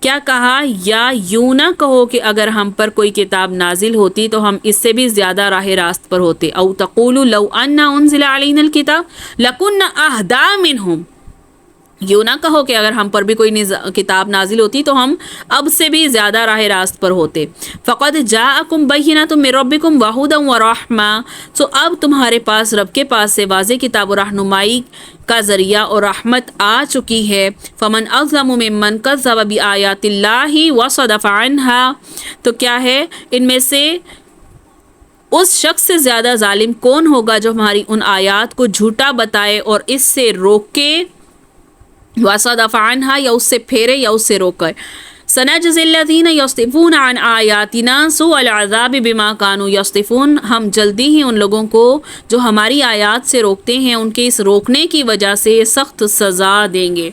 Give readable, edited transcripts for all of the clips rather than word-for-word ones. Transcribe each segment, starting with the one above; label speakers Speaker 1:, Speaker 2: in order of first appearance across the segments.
Speaker 1: کیا کہا؟ یا یوں نہ کہو کہ اگر ہم پر کوئی کتاب نازل ہوتی تو ہم اس سے بھی زیادہ راہ راست پر ہوتے. او تقولوا لو ان انزل علینا الکتاب لکنا اہدی منہم. یوں نہ کہو کہ اگر ہم پر بھی کوئی کتاب نازل ہوتی تو ہم اب سے بھی زیادہ راہ راست پر ہوتے. فقد جاءکم بینۃ من ربکم وہدی ورحمہ. تو اب تمہارے پاس رب کے پاس سے واضح کتاب و رہنمائی کا ذریعہ اور رحمت آ چکی ہے. فمن اظلم ممن کذب بآیات اللہ وصدف عنہا. تو کیا ہے ان میں سے اس شخص سے زیادہ ظالم کون ہوگا جو ہماری ان آیات کو جھوٹا بتائے اور اس سے روکے. وصدف عنہا یا اس سے پھیرے یا اس سے روکے. سنجزی الذین یصدفون عن آیاتنا سوء العذاب بما کانوا یصدفون. ہم جلدی ہی ان لوگوں کو جو ہماری آیات سے روکتے ہیں ان کے اس روکنے کی وجہ سے سخت سزا دیں گے.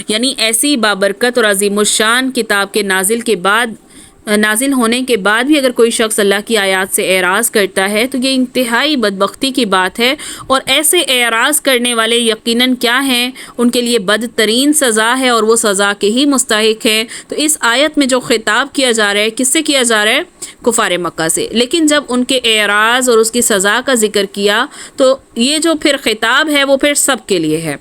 Speaker 1: یعنی ایسی بابرکت اور عظیم الشان کتاب کے نازل ہونے کے بعد بھی اگر کوئی شخص اللہ کی آیات سے اعراض کرتا ہے تو یہ انتہائی بدبختی کی بات ہے. اور ایسے اعراض کرنے والے یقیناً کیا ہیں؟ ان کے لیے بدترین سزا ہے اور وہ سزا کے ہی مستحق ہیں. تو اس آیت میں جو خطاب کیا جا رہا ہے کس سے کیا جا رہا ہے؟ کفار مکہ سے. لیکن جب ان کے اعراض اور اس کی سزا کا ذکر کیا تو یہ جو پھر خطاب ہے وہ پھر سب کے لیے ہے.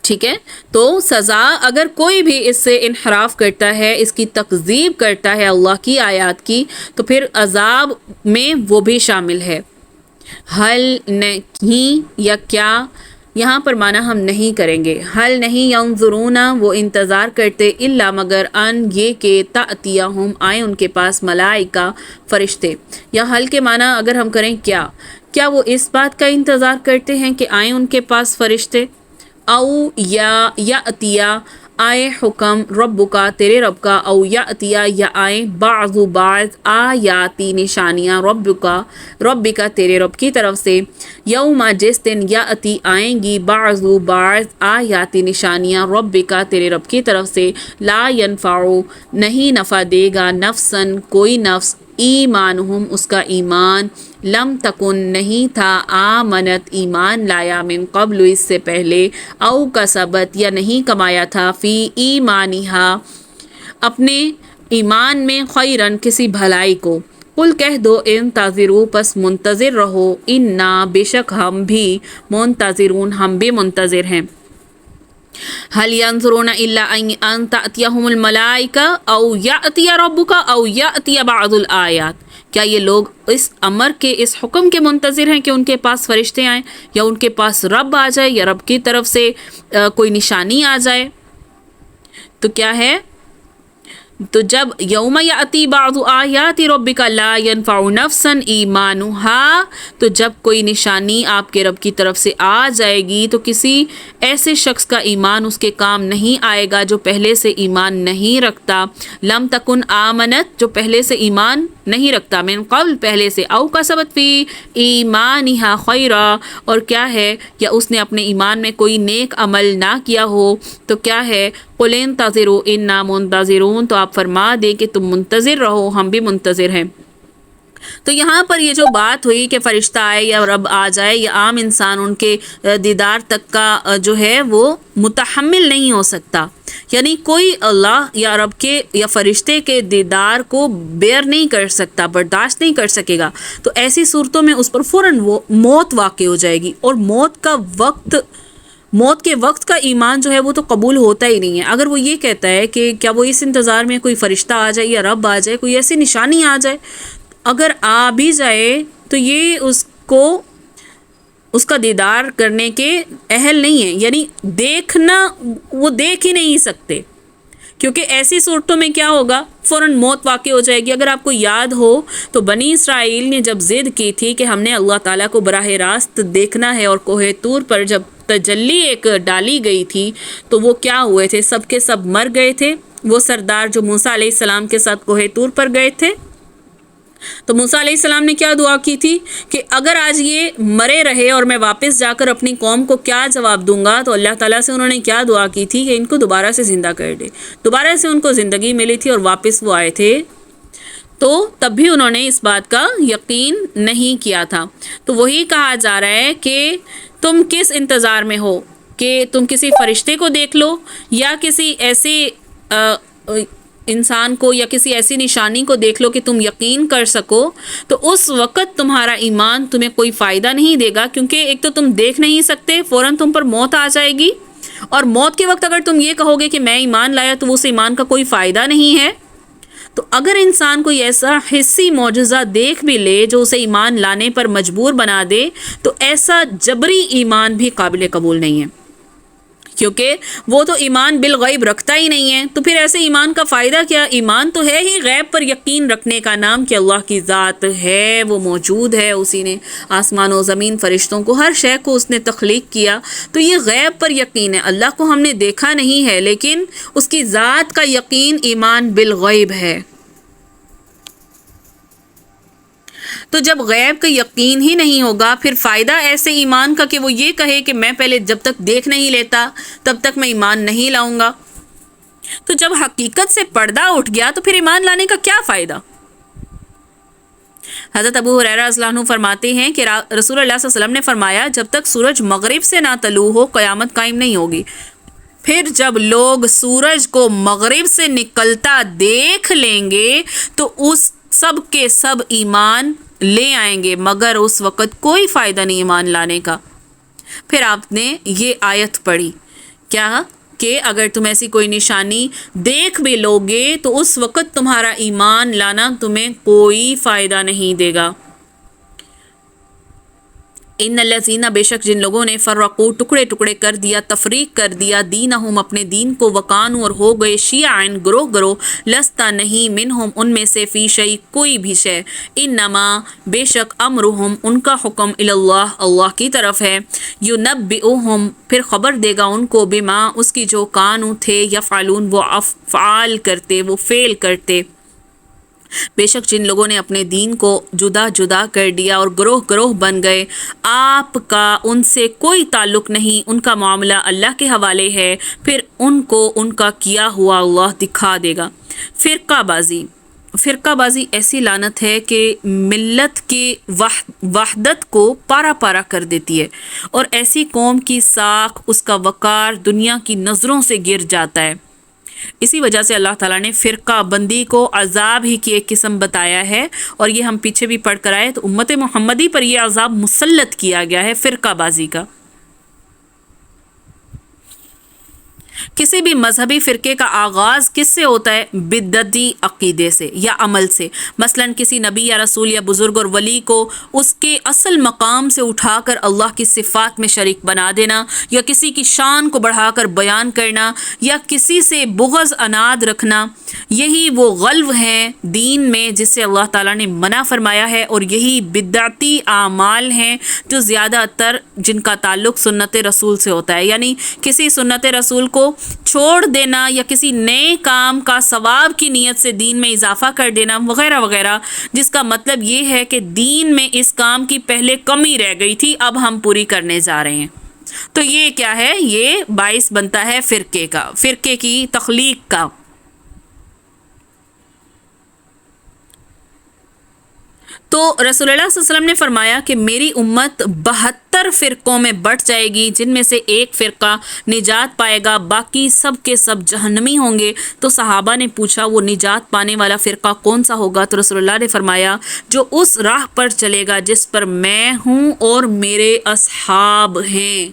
Speaker 1: ٹھیک ہے، تو سزا اگر کوئی بھی اس سے انحراف کرتا ہے، اس کی تکذیب کرتا ہے اللہ کی آیات کی، تو پھر عذاب میں وہ بھی شامل ہے. حل نہیں یا کیا یہاں پر معنی ہم نہیں کریں گے. حل نہیں ینظرون وہ انتظار کرتے الا مگر ان یہ کہ تأتیہم آئیں ان کے پاس ملائکہ فرشتے. یا حل کے معنی اگر ہم کریں کیا وہ اس بات کا انتظار کرتے ہیں کہ آئیں ان کے پاس فرشتے. او یا اتیا آئے حکم رب کا تیرے رب کا. او یا اتیا یا آئیں بعض آیاتی نشانیاں رب کا تیرے رب کی طرف سے. یوم جس دن یا اتی آئیں گی بعض آیاتی نشانیاں رب کا تیرے رب کی طرف سے. لا ینفع نہیں نفع دے گا نفسن کوئی نفس ایمانہم اس کا ایمان. لم تکن نہیں تھا آمنت ایمان لایا من قبل اس سے پہلے. او کسبت یا نہیں کمایا تھا فی ایمانہا اپنے ایمان میں خیرن کسی بھلائی کو. قل کہہ دو انتظروا پس منتظر رہو انا بے شک ہم بھی منتظرون ہم بھی منتظر ہیں. هل ينظرون الا ان تأتيهم الملائکہ او یأتی ربک او یأتی بعض الآیات. کیا یہ لوگ اس امر کے اس حکم کے منتظر ہیں کہ ان کے پاس فرشتے آئیں یا ان کے پاس رب آ جائے یا رب کی طرف سے کوئی نشانی آ جائے؟ تو کیا ہے؟ تو جب یوم یاتی بعض آیات ربک لا ینفع نفسا ایمانہا تو جب کوئی نشانی آپ کے رب کی طرف سے آ جائے گی تو کسی ایسے شخص کا ایمان اس کے کام نہیں آئے گا جو پہلے سے ایمان نہیں رکھتا. لم تکن آمنت جو پہلے سے ایمان نہیں رکھتا من قبل پہلے سے. او کسبت فی ایمانہا خیرا اور کیا ہے یا اس نے اپنے ایمان میں کوئی نیک عمل نہ کیا ہو تو کیا ہے. قل انتظروا انا منتظرون تو آپ فرما دیں کہ تم منتظر رہو ہم بھی منتظر ہیں. تو یہاں پر یہ جو بات ہوئی کہ فرشتہ آئے یا رب آ جائے یا عام انسان ان کے دیدار تک کا جو ہے وہ متحمل نہیں ہو سکتا. یعنی کوئی اللہ یا رب کے یا فرشتے کے دیدار کو بیئر نہیں کر سکتا، برداشت نہیں کر سکے گا. تو ایسی صورتوں میں اس پر فوراً وہ موت واقع ہو جائے گی اور موت کے وقت کا ایمان جو ہے وہ تو قبول ہوتا ہی نہیں ہے. اگر وہ یہ کہتا ہے کہ کیا وہ اس انتظار میں کوئی فرشتہ آ جائے یا رب آ جائے کوئی ایسی نشانی آ جائے، اگر آ بھی جائے تو یہ اس کا دیدار کرنے کے اہل نہیں ہے. یعنی دیکھنا وہ دیکھ ہی نہیں سکتے کیونکہ ایسی صورتوں میں کیا ہوگا فوراً موت واقع ہو جائے گی. اگر آپ کو یاد ہو تو بنی اسرائیل نے جب ضد کی تھی کہ ہم نے اللہ تعالیٰ کو براہ راست دیکھنا ہے اور کوہ طور پر جب تجلی ایک ڈالی گئی تھی تو وہ کیا ہوئے تھے؟ سب کے سب مر گئے تھے. وہ سردار جو موسیٰ علیہ السلام کے ساتھ کوہ طور پر گئے تھے تو موسیٰ علیہ السلام نے کیا دعا کی تھی کہ اگر آج یہ مرے رہے اور میں واپس جا کر اپنی قوم کو کیا جواب دوں گا؟ تو اللہ تعالیٰ سے انہوں نے کیا دعا کی تھی کہ ان کو دوبارہ سے زندہ کر دے. دوبارہ سے ان کو زندگی ملی تھی اور واپس وہ آئے تھے تو تب بھی انہوں نے اس بات کا یقین نہیں کیا تھا. تو وہی کہا جا رہا ہے کہ تم کس انتظار میں ہو کہ تم کسی فرشتے کو دیکھ لو یا کسی ایسے انسان کو یا کسی ایسی نشانی کو دیکھ لو کہ تم یقین کر سکو، تو اس وقت تمہارا ایمان تمہیں کوئی فائدہ نہیں دے گا، کیونکہ ایک تو تم دیکھ نہیں سکتے، فوراً تم پر موت آ جائے گی، اور موت کے وقت اگر تم یہ کہو گے کہ میں ایمان لایا تو اس ایمان کا کوئی فائدہ نہیں ہے۔ تو اگر انسان کوئی ایسا حسی معجزہ دیکھ بھی لے جو اسے ایمان لانے پر مجبور بنا دے، تو ایسا جبری ایمان بھی قابل قبول نہیں ہے، کیونکہ وہ تو ایمان بالغیب رکھتا ہی نہیں ہے۔ تو پھر ایسے ایمان کا فائدہ کیا؟ ایمان تو ہے ہی غیب پر یقین رکھنے کا نام، کہ اللہ کی ذات ہے، وہ موجود ہے، اسی نے آسمان و زمین، فرشتوں کو، ہر شے کو اس نے تخلیق کیا، تو یہ غیب پر یقین ہے۔ اللہ کو ہم نے دیکھا نہیں ہے، لیکن اس کی ذات کا یقین ایمان بالغیب ہے۔ تو جب غیب کا یقین ہی نہیں ہوگا، پھر فائدہ ایسے ایمان کا کہ وہ یہ کہے کہ میں پہلے جب تک دیکھ نہیں لیتا تب تک میں ایمان نہیں لاؤں گا۔ تو جب حقیقت سے پردہ اٹھ گیا تو پھر ایمان لانے کا کیا فائدہ؟ حضرت ابو ہریرہ رضی اللہ عنہ فرماتے ہیں کہ رسول اللہ صلی اللہ علیہ وسلم نے فرمایا، جب تک سورج مغرب سے نہ طلوع ہو قیامت قائم نہیں ہوگی۔ پھر جب لوگ سورج کو مغرب سے نکلتا دیکھ لیں گے تو اس سب کے سب ایمان لے آئیں گے، مگر اس وقت کوئی فائدہ نہیں ایمان لانے کا۔ پھر آپ نے یہ آیت پڑھی، کیا کہ اگر تم ایسی کوئی نشانی دیکھ بھی لوگے تو اس وقت تمہارا ایمان لانا تمہیں کوئی فائدہ نہیں دے گا۔ ان الذین، بے شک جن لوگوں نے فرقو، ٹکڑے ٹکڑے کر دیا، تفریق کر دیا، دینہم، اپنے دین کو، وکانو، اور ہو گئے، شیعاً، گروہ گروہ، لستا، نہیں، منہم، ان میں سے، فی شیء، کوئی بھی شے، انما، بے شک، امرہم، ان کا حکم، اللہ، اللہ کی طرف ہے، ینبئہم، پھر خبر دے گا ان کو، بما، اس کی جو کانو تھے، یفعلون، وہ افعال کرتے، وہ فعل کرتے۔ بے شک جن لوگوں نے اپنے دین کو جدا جدا کر دیا اور گروہ گروہ بن گئے، آپ کا ان سے کوئی تعلق نہیں، ان کا معاملہ اللہ کے حوالے ہے، پھر ان کو ان کا کیا ہوا اللہ دکھا دے گا۔ فرقہ بازی، فرقہ بازی ایسی لعنت ہے کہ ملت کی وحدت کو پارا پارا کر دیتی ہے، اور ایسی قوم کی ساکھ، اس کا وقار دنیا کی نظروں سے گر جاتا ہے۔ اسی وجہ سے اللہ تعالیٰ نے فرقہ بندی کو عذاب ہی کی ایک قسم بتایا ہے، اور یہ ہم پیچھے بھی پڑھ کر آئے، تو امت محمدی پر یہ عذاب مسلط کیا گیا ہے فرقہ بازی کا۔ کسی بھی مذہبی فرقے کا آغاز کس سے ہوتا ہے؟ بدعتی عقیدے سے یا عمل سے۔ مثلا کسی نبی یا رسول یا بزرگ اور ولی کو اس کے اصل مقام سے اٹھا کر اللہ کی صفات میں شریک بنا دینا، یا کسی کی شان کو بڑھا کر بیان کرنا، یا کسی سے بغض عناد رکھنا، یہی وہ غلو ہیں دین میں جس سے اللہ تعالیٰ نے منع فرمایا ہے، اور یہی بدعتی اعمال ہیں جو زیادہ تر جن کا تعلق سنت رسول سے ہوتا ہے، یعنی کسی سنت رسول کو چھوڑ دینا یا کسی نئے کام کا ثواب کی نیت سے دین میں اضافہ کر دینا وغیرہ وغیرہ، جس کا مطلب یہ ہے کہ دین میں اس کام کی پہلے کمی رہ گئی تھی، اب ہم پوری کرنے جا رہے ہیں۔ تو یہ کیا ہے؟ یہ باعث بنتا ہے فرقے کا، فرقے کی تخلیق کا۔ تو رسول اللہ صلی اللہ علیہ وسلم نے فرمایا کہ میری امت 72 فرقوں میں بٹ جائے گی، جن میں سے ایک فرقہ نجات پائے گا، باقی سب کے سب جہنمی ہوں گے۔ تو صحابہ نے پوچھا وہ نجات پانے والا فرقہ کون سا ہوگا؟ تو رسول اللہ نے فرمایا جو اس راہ پر چلے گا جس پر میں ہوں اور میرے اصحاب ہیں۔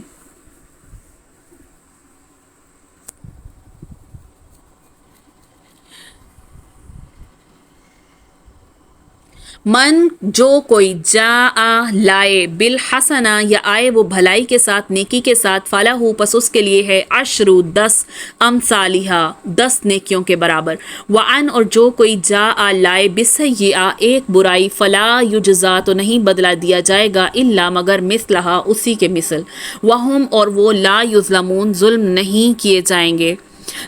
Speaker 1: من، جو کوئی، جاء، لائے، بالحسنہ، یا آئے وہ بھلائی کے ساتھ، نیکی کے ساتھ، فلاح، پس اس کے لیے ہے، 10 امثالہا، 10 نیکیوں کے برابر، وعن، اور جو کوئی جاء، لائے، بسیئہ، ایک برائی، فلا یجزا، تو نہیں بدلہ دیا جائے گا، الا، مگر، مثلہا، اسی کے مثل، وہم، اور وہ، لا یظلمون، ظلم نہیں کیے جائیں گے۔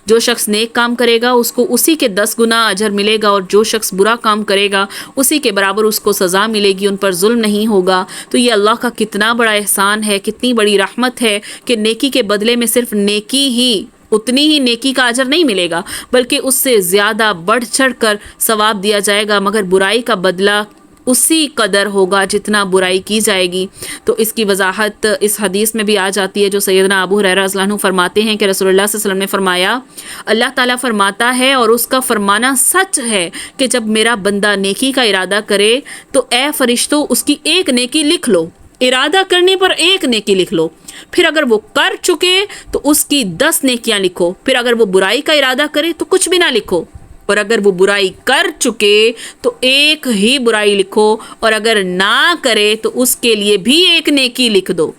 Speaker 1: جو شخص نیک کام کرے گا اس کو اسی کے 10 گنا اجر ملے گا، اور جو شخص برا کام کرے گا اسی کے برابر اس کو سزا ملے گی، ان پر ظلم نہیں ہوگا۔ تو یہ اللہ کا کتنا بڑا احسان ہے، کتنی بڑی رحمت ہے کہ نیکی کے بدلے میں صرف نیکی ہی، اتنی ہی نیکی کا اجر نہیں ملے گا، بلکہ اس سے زیادہ بڑھ چڑھ کر ثواب دیا جائے گا، مگر برائی کا بدلہ اسی قدر ہوگا جتنا برائی کی جائے گی۔ تو اس کی وضاحت اس حدیث میں بھی آ جاتی ہے جو سیدنا ابو ہریرہ رضی اللہ عنہ فرماتے ہیں کہ رسول اللہ صلی اللہ علیہ وسلم نے فرمایا، اللہ تعالیٰ فرماتا ہے اور اس کا فرمانا سچ ہے کہ جب میرا بندہ نیکی کا ارادہ کرے تو اے فرشتوں اس کی ایک نیکی لکھ لو، ارادہ کرنے پر ایک نیکی لکھ لو، پھر اگر وہ کر چکے تو اس کی 10 نیکیاں لکھو، پھر اگر وہ برائی کا ارادہ کرے تو کچھ بھی نہ لکھو، اور اگر وہ برائی کر چکے تو ایک ہی برائی لکھو، اور اگر نہ کرے تو اس کے لیے بھی ایک نیکی لکھ دو۔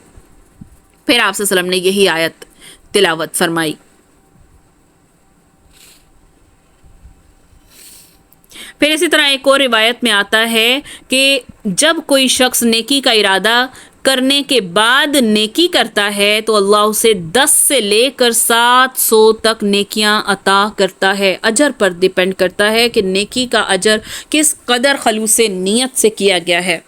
Speaker 1: پھر آپ صلی اللہ علیہ وسلم نے یہی آیت تلاوت فرمائی۔ پھر اسی طرح ایک اور روایت میں آتا ہے کہ جب کوئی شخص نیکی کا ارادہ کرنے کے بعد نیکی کرتا ہے تو اللہ اسے 10 سے لے کر 700 تک نیکیاں عطا کرتا ہے۔ اجر پر ڈیپینڈ کرتا ہے کہ نیکی کا اجر کس قدر خلوص نیت سے کیا گیا ہے۔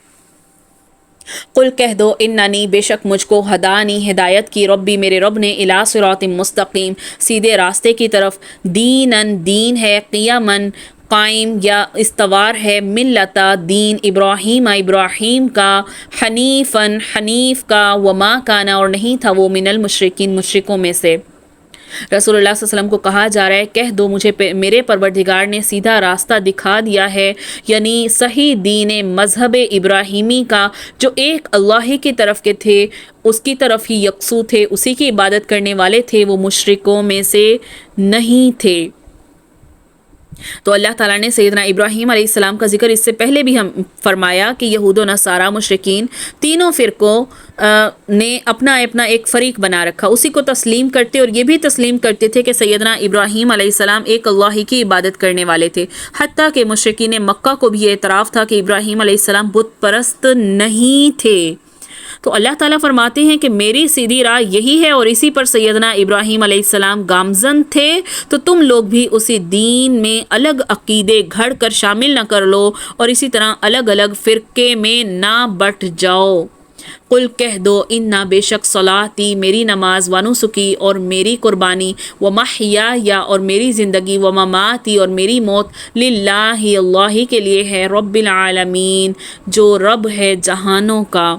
Speaker 1: قل کہہ دو اننی بے شک مجھ کو ہدانی ہدایت کی ربی میرے رب نے الی صراط مستقیم سیدھے راستے کی طرف، دینن دین ہے، قیامن قائم یا استوار ہے، ملتا دین ابراہیم ابراہیم کا، حنیفن حنیف کا، وما کانا اور نہیں تھا وہ من المشرکین مشرکوں میں سے۔ رسول اللہ صلی اللہ علیہ وسلم کو کہا جا رہا ہے کہہ دو مجھے میرے پروردگار نے سیدھا راستہ دکھا دیا ہے، یعنی صحیح دین مذہب ابراہیمی کا، جو ایک اللہ ہی کی طرف کے تھے، اس کی طرف ہی یکسو تھے، اسی کی عبادت کرنے والے تھے، وہ مشرکوں میں سے نہیں تھے۔ تو اللہ تعالیٰ نے سیدنا ابراہیم علیہ السلام کا ذکر اس سے پہلے بھی ہم فرمایا کہ یہود و نصارہ مشرکین تینوں فرقوں نے اپنا ایک فریق بنا رکھا، اسی کو تسلیم کرتے اور یہ بھی تسلیم کرتے تھے کہ سیدنا ابراہیم علیہ السلام ایک اللہ ہی کی عبادت کرنے والے تھے، حتیٰ کہ مشرکین مکہ کو بھی یہ اعتراف تھا کہ ابراہیم علیہ السلام بت پرست نہیں تھے۔ تو اللہ تعالیٰ فرماتے ہیں کہ میری سیدھی راہ یہی ہے اور اسی پر سیدنا ابراہیم علیہ السلام گامزن تھے، تو تم لوگ بھی اسی دین میں الگ عقیدے گھڑ کر شامل نہ کر لو اور اسی طرح الگ الگ فرقے میں نہ بٹ جاؤ۔ قل کہہ دو انا بے شک صلاتی میری نماز، ونسکی اور میری قربانی، ومحیایا اور میری زندگی، ومماتی اور میری موت، للہ اللہ کے لیے ہے، رب العالمین جو رب ہے جہانوں کا۔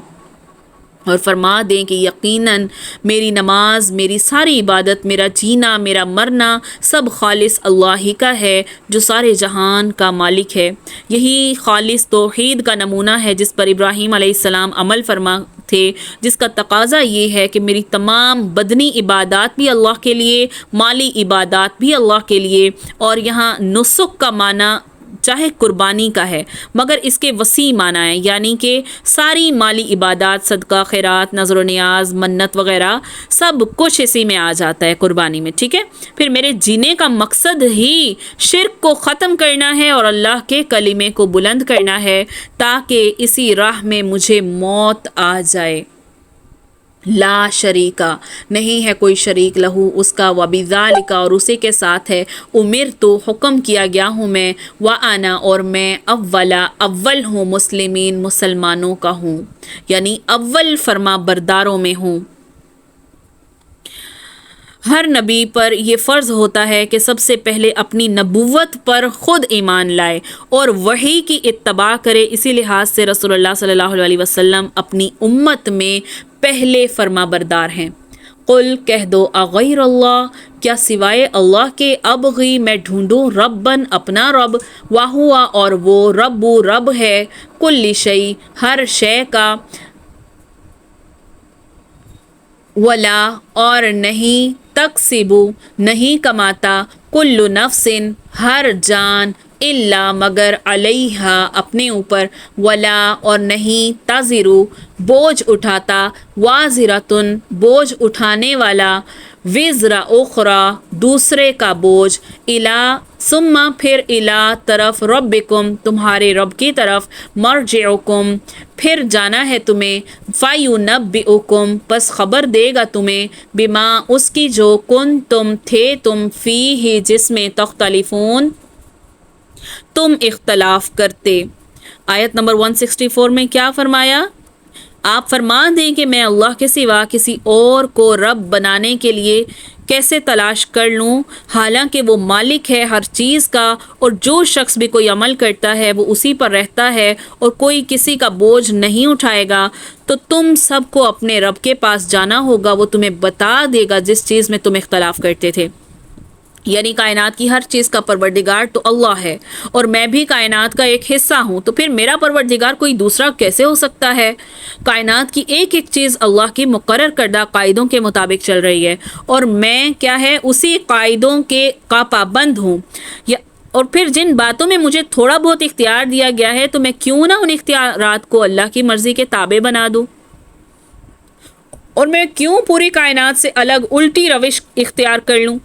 Speaker 1: اور فرما دیں کہ یقیناً میری نماز، میری ساری عبادت، میرا جینا، میرا مرنا سب خالص اللہ ہی کا ہے جو سارے جہان کا مالک ہے۔ یہی خالص توحید کا نمونہ ہے جس پر ابراہیم علیہ السلام عمل فرما تھے، جس کا تقاضا یہ ہے کہ میری تمام بدنی عبادات بھی اللہ کے لیے، مالی عبادات بھی اللہ کے لیے، اور یہاں نسک کا معنی چاہے قربانی کا ہے مگر اس کے وسیع معنی ہے، یعنی کہ ساری مالی عبادات، صدقہ، خیرات، نظر و نیاز، منت وغیرہ سب کچھ اسی میں آ جاتا ہے قربانی میں، ٹھیک ہے۔ پھر میرے جینے کا مقصد ہی شرک کو ختم کرنا ہے اور اللہ کے کلمے کو بلند کرنا ہے تاکہ اسی راہ میں مجھے موت آ جائے۔ لا شریکا نہیں ہے کوئی شریک لہو اس کا، وبذالک اور اسی کے ساتھ ہے، امرتو حکم کیا گیا ہوں میں، وانا اور میں اول ہوں، مسلمین مسلمانوں کا ہوں، یعنی اول فرما برداروں میں ہوں۔ ہر نبی پر یہ فرض ہوتا ہے کہ سب سے پہلے اپنی نبوت پر خود ایمان لائے اور وحی کی اتباع کرے، اسی لحاظ سے رسول اللہ صلی اللہ علیہ وسلم اپنی امت میں پہلے فرما بردار ہیں۔ قل کہہ دو اغیر اللہ کیا سوائے اللہ کے، ابغی میں ڈھونڈوں، ربن اپنا رب، واہوا اور وہ رب ہے، کل شیء ہر شے کا، ولا اور نہیں، تکسبو نہیں کماتا، کل نفس ہر جان، الا مگر، علیہا اپنے اوپر، ولا اور نہیں، تزرو بوجھ اٹھاتا، وازرتن بوجھ اٹھانے والا، وزر اخرى دوسرے کا بوجھ، الا ثم پھر الا طرف، ربکم تمہارے رب کی طرف، مرجعکم پھر جانا ہے تمہیں، فینبئکم پس خبر دے گا تمہیں، بما اس کی جو کنتم تھے تم، فیہ جس میں، تختلفون تم اختلاف کرتے۔ آیت نمبر 164 میں کیا فرمایا؟ آپ فرما دیں کہ میں اللہ کے سوا کسی اور کو رب بنانے کے لیے کیسے تلاش کر لوں، حالانکہ وہ مالک ہے ہر چیز کا، اور جو شخص بھی کوئی عمل کرتا ہے وہ اسی پر رہتا ہے اور کوئی کسی کا بوجھ نہیں اٹھائے گا۔ تو تم سب کو اپنے رب کے پاس جانا ہوگا، وہ تمہیں بتا دے گا جس چیز میں تم اختلاف کرتے تھے۔ یعنی کائنات کی ہر چیز کا پروردگار تو اللہ ہے، اور میں بھی کائنات کا ایک حصہ ہوں، تو پھر میرا پروردگار کوئی دوسرا کیسے ہو سکتا ہے؟ کائنات کی ایک ایک چیز اللہ کی مقرر کردہ قاعدوں کے مطابق چل رہی ہے، اور میں کیا ہے اسی قاعدوں کا پابند ہوں۔ اور پھر جن باتوں میں مجھے تھوڑا بہت اختیار دیا گیا ہے، تو میں کیوں نہ ان اختیارات کو اللہ کی مرضی کے تابع بنا دوں، اور میں کیوں پوری کائنات سے الگ الٹی روش اختیار کر لوں؟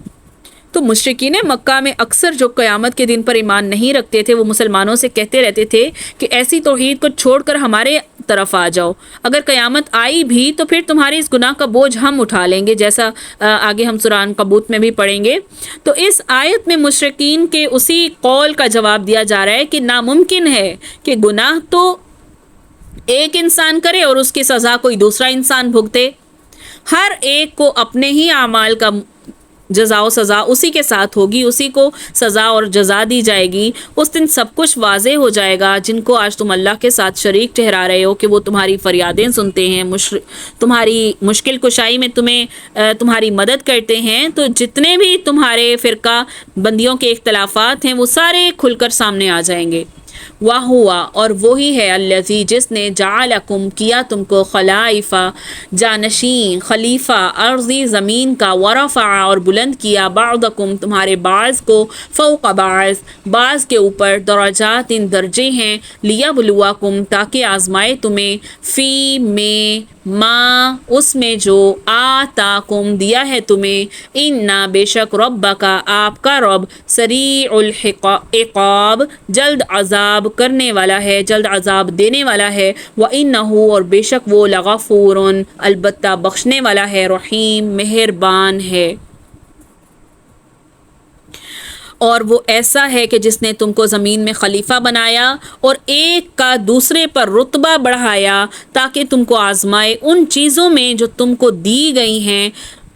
Speaker 1: تو مشرکین مکہ میں اکثر جو قیامت کے دن پر ایمان نہیں رکھتے تھے، وہ مسلمانوں سے کہتے رہتے تھے کہ ایسی توحید کو چھوڑ کر ہمارے طرف آ جاؤ، اگر قیامت آئی بھی تو پھر تمہاری اس گناہ کا بوجھ ہم اٹھا لیں گے، جیسا آگے ہم سورہ عنکبوت میں بھی پڑھیں گے۔ تو اس آیت میں مشرکین کے اسی قول کا جواب دیا جا رہا ہے کہ ناممکن ہے کہ گناہ تو ایک انسان کرے اور اس کی سزا کوئی دوسرا انسان بھگتے، ہر ایک کو اپنے ہی اعمال کا جزا و سزا اسی کے ساتھ ہوگی، اسی کو سزا اور جزا دی جائے گی۔ اس دن سب کچھ واضح ہو جائے گا، جن کو آج تم اللہ کے ساتھ شریک ٹھہرا رہے ہو کہ وہ تمہاری فریادیں سنتے ہیں، تمہاری مشکل کشائی میں تمہاری مدد کرتے ہیں، تو جتنے بھی تمہارے فرقہ بندیوں کے اختلافات ہیں وہ سارے کھل کر سامنے آ جائیں گے۔ وَهُوَ اور وہی ہے الذی جس نے جعلکم کیا تم کو خلائف جانشین خلیفہ ارضی زمین کا، ورفع اور بلند کیا بعضکم تمہارے بعض کو، فوق بعض کے اوپر، درجات درجے ہیں، لیبلوکم تاکہ آزمائے تمہیں، فی میں ما اس میں جو آتاکم دیا ہے تمہیں، انا بے شک ربکا آپ کا رب سریع العقاب جلد عذاب کرنے والا ہے، جلد عذاب دینے والا ہے، وَإِنَّهُ اور بے شک وہ لغفور البتہ بخشنے والا ہے، رحیم مہربان ہے۔ اور وہ ایسا ہے کہ جس نے تم کو زمین میں خلیفہ بنایا اور ایک کا دوسرے پر رتبہ بڑھایا تاکہ تم کو آزمائے ان چیزوں میں جو تم کو دی گئی ہیں،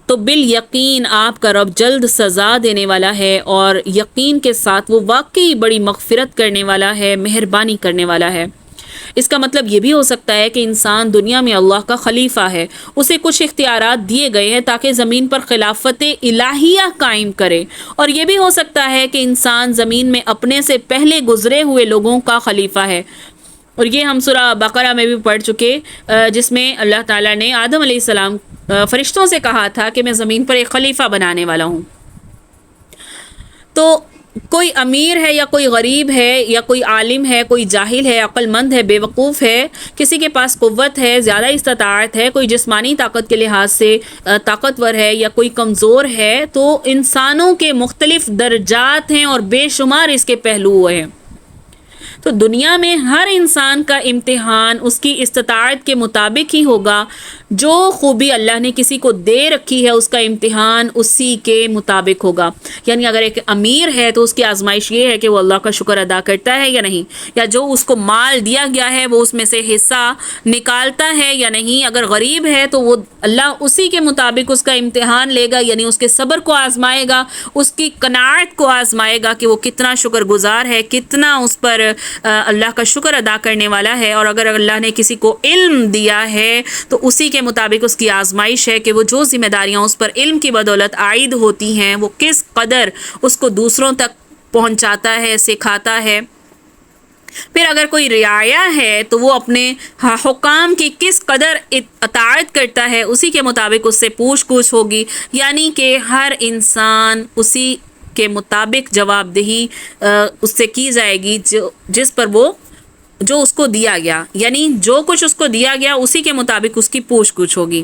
Speaker 1: تو بالیقین آپ کا رب جلد سزا دینے والا ہے، اور یقین کے ساتھ وہ واقعی بڑی مغفرت کرنے والا ہے، مہربانی کرنے والا ہے۔ اس کا مطلب یہ بھی ہو سکتا ہے کہ انسان دنیا میں اللہ کا خلیفہ ہے، اسے کچھ اختیارات دیے گئے ہیں تاکہ زمین پر خلافت الہیہ قائم کرے، اور یہ بھی ہو سکتا ہے کہ انسان زمین میں اپنے سے پہلے گزرے ہوئے لوگوں کا خلیفہ ہے، اور یہ ہم سورہ بقرہ میں بھی پڑھ چکے، جس میں اللہ تعالیٰ نے آدم علیہ السلام فرشتوں سے کہا تھا کہ میں زمین پر ایک خلیفہ بنانے والا ہوں۔ تو کوئی امیر ہے یا کوئی غریب ہے یا کوئی عالم ہے، کوئی جاہل ہے، عقل مند ہے، بے وقوف ہے، کسی کے پاس قوت ہے، زیادہ استطاعت ہے، کوئی جسمانی طاقت کے لحاظ سے طاقتور ہے یا کوئی کمزور ہے، تو انسانوں کے مختلف درجات ہیں اور بے شمار اس کے پہلو ہیں۔ تو دنیا میں ہر انسان کا امتحان اس کی استطاعت کے مطابق ہی ہوگا، جو خوبی اللہ نے کسی کو دے رکھی ہے اس کا امتحان اسی کے مطابق ہوگا۔ یعنی اگر ایک امیر ہے تو اس کی آزمائش یہ ہے کہ وہ اللہ کا شکر ادا کرتا ہے یا نہیں، یا جو اس کو مال دیا گیا ہے وہ اس میں سے حصہ نکالتا ہے یا نہیں۔ اگر غریب ہے تو وہ اللہ اسی کے مطابق اس کا امتحان لے گا، یعنی اس کے صبر کو آزمائے گا، اس کی قناعت کو آزمائے گا کہ وہ کتنا شکر گزار ہے، کتنا اس پر اللہ کا شکر ادا کرنے والا ہے۔ اور اگر اللہ نے کسی کو علم دیا ہے تو اسی کے مطابق اس کی آزمائش ہے کہ وہ جو ذمہ داریاں اس پر علم کی بدولت عائد ہوتی ہیں وہ کس قدر اس کو دوسروں تک پہنچاتا ہے، سکھاتا ہے۔ پھر اگر کوئی رعایا ہے تو وہ اپنے حکام کی کس قدر اطاعت کرتا ہے، اسی کے مطابق اس سے پوچھ گچھ ہوگی، یعنی کہ ہر انسان اسی کے مطابق جواب دہی اس سے کی جائے گی جس پر وہ جو اس کو دیا گیا، یعنی جو کچھ اس کو دیا گیا اسی کے مطابق اس کی پوچھ گچھ ہوگی۔